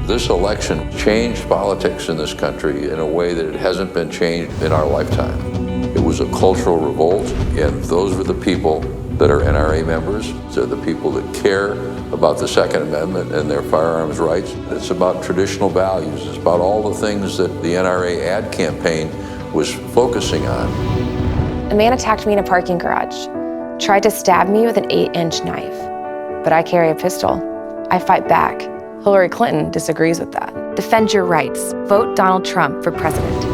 This election changed politics in this country in a way that it hasn't been changed in our lifetime. It was a cultural revolt, and those were the people that are NRA members. They're the people that care about the Second Amendment and their firearms rights. It's about traditional values. It's about all the things that the NRA ad campaign was focusing on. A man attacked me in a parking garage, tried to stab me with an 8-inch knife, but I carry a pistol. I fight back. Hillary Clinton disagrees with that. Defend your rights. Vote Donald Trump for president.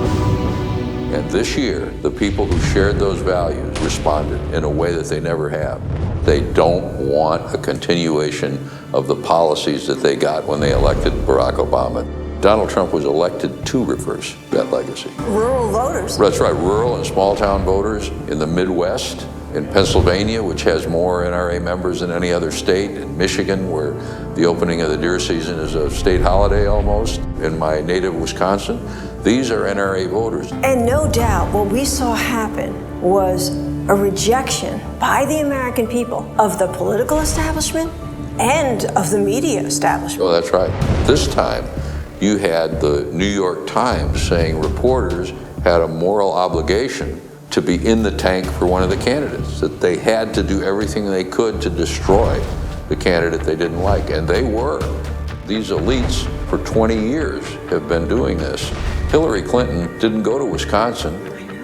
And this year, the people who shared those values responded in a way that they never have. They don't want a continuation of the policies that they got when they elected Barack Obama. Donald Trump was elected to reverse that legacy. Rural voters. That's right, rural and small-town voters in the Midwest, in Pennsylvania, which has more NRA members than any other state, in Michigan, where the opening of the deer season is a state holiday almost, in my native Wisconsin. These are NRA voters. And no doubt what we saw happen was a rejection by the American people of the political establishment and of the media establishment. Oh, that's right. This time, you had the New York Times saying reporters had a moral obligation to be in the tank for one of the candidates, that they had to do everything they could to destroy the candidate they didn't like, and they were. These elites for 20 years have been doing this. Hillary Clinton didn't go to Wisconsin.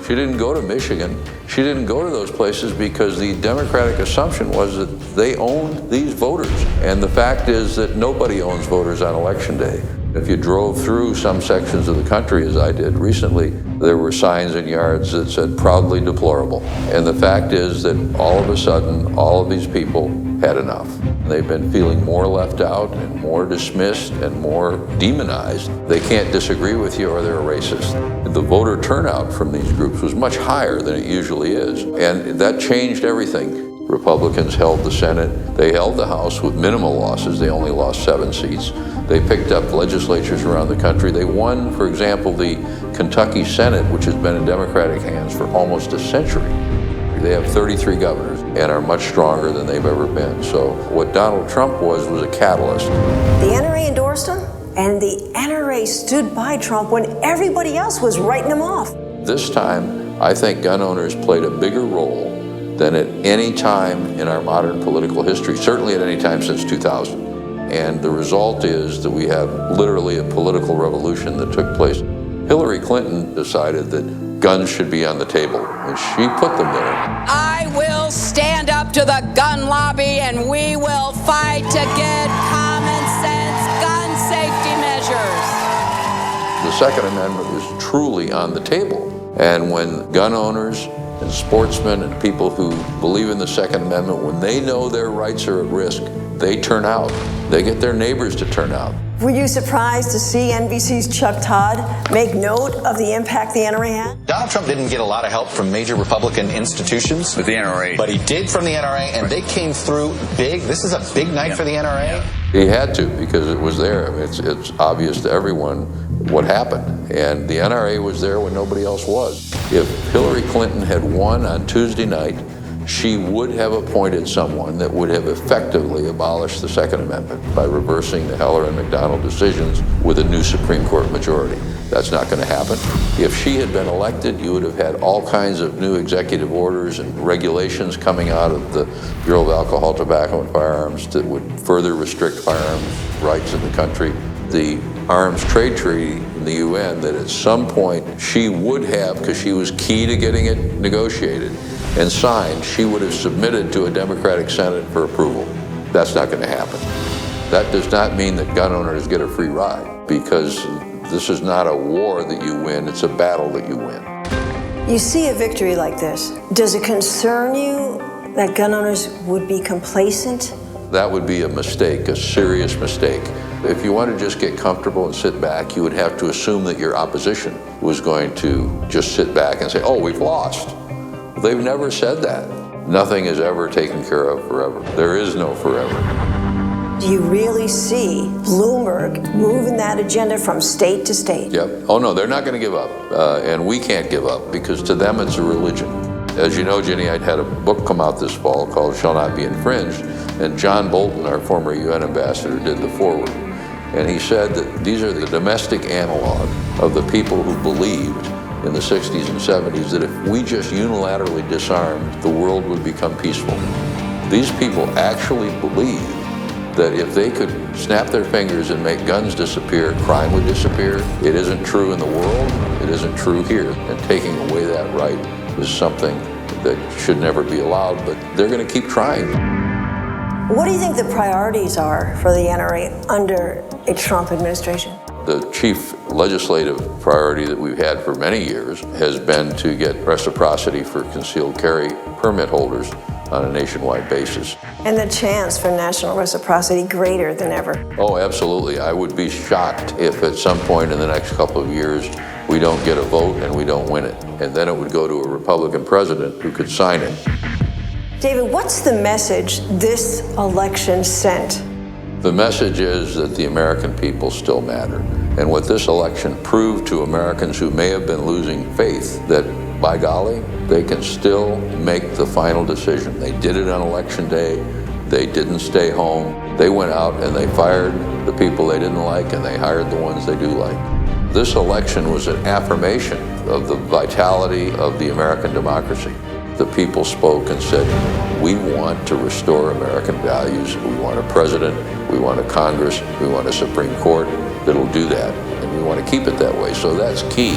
She didn't go to Michigan. She didn't go to those places because the Democratic assumption was that they owned these voters. And the fact is that nobody owns voters on Election Day. If you drove through some sections of the country, as I did recently, there were signs in yards that said proudly deplorable. And the fact is that all of a sudden, all of these people had enough. They've been feeling more left out and more dismissed and more demonized. They can't disagree with you or they're a racist. The voter turnout from these groups was much higher than it usually is. And that changed everything. Republicans held the Senate. They held the House with minimal losses. They only lost 7 seats. They picked up legislatures around the country. They won, for example, the Kentucky Senate, which has been in Democratic hands for almost a century. They have 33 governors and are much stronger than they've ever been. So what Donald Trump was a catalyst. The NRA endorsed him, and the NRA stood by Trump when everybody else was writing him off. This time, I think gun owners played a bigger role than at any time in our modern political history, certainly at any time since 2000. And the result is that we have literally a political revolution that took place. Hillary Clinton decided that guns should be on the table, and she put them there. I will stand up to the gun lobby, and we will fight to get common sense gun safety measures. The Second Amendment was truly on the table. And when gun owners and sportsmen and people who believe in the Second Amendment, when they know their rights are at risk, they turn out. They get their neighbors to turn out. Were you surprised to see NBC's Chuck Todd make note of the impact the NRA had? Donald Trump didn't get a lot of help from major Republican institutions. With the NRA. But he did from the NRA, and they came through big. This is a big night for the NRA. He had to, because it was there. I mean, it's obvious to everyone what happened. And the NRA was there when nobody else was. If Hillary Clinton had won on Tuesday night, she would have appointed someone that would have effectively abolished the Second Amendment by reversing the Heller and McDonald decisions with a new Supreme Court majority. That's not going to happen. If she had been elected, you would have had all kinds of new executive orders and regulations coming out of the Bureau of Alcohol, Tobacco, and Firearms that would further restrict firearms rights in the country. The Arms Trade Treaty in the UN that at some point she would have, because she was key to getting it negotiated and signed, she would have submitted to a Democratic Senate for approval. That's not going to happen. That does not mean that gun owners get a free ride, because this is not a war that you win, it's a battle that you win. You see a victory like this. Does it concern you that gun owners would be complacent? That would be a mistake, a serious mistake. If you want to just get comfortable and sit back, you would have to assume that your opposition was going to just sit back and say, oh, we've lost. They've never said that. Nothing is ever taken care of forever. There is no forever. Do you really see Bloomberg moving that agenda from state to state? Yep. Oh, no, they're not going to give up. And we can't give up, because to them it's a religion. As you know, Ginny, I had a book come out this fall called Shall Not Be Infringed, and John Bolton, our former UN ambassador, did the foreword. And he said that these are the domestic analog of the people who believed in the 60s and 70s that if we just unilaterally disarmed, the world would become peaceful. These people actually believed that if they could snap their fingers and make guns disappear, crime would disappear. It isn't true in the world, it isn't true here. And taking away that right is something that should never be allowed, but they're going to keep trying. What do you think the priorities are for the NRA under a Trump administration? The chief legislative priority that we've had for many years has been to get reciprocity for concealed carry permit holders on a nationwide basis. And the chance for national reciprocity greater than ever. Oh, absolutely. I would be shocked if at some point in the next couple of years we don't get a vote and we don't win it. And then it would go to a Republican president who could sign it. David, what's the message this election sent? The message is that the American people still matter. And what this election proved to Americans who may have been losing faith, that by golly, they can still make the final decision. They did it on election day. They didn't stay home. They went out and they fired the people they didn't like and they hired the ones they do like. This election was an affirmation of the vitality of the American democracy. The people spoke and said, we want to restore American values. We want a president, we want a Congress, we want a Supreme Court that'll do that. And we want to keep it that way. So that's key.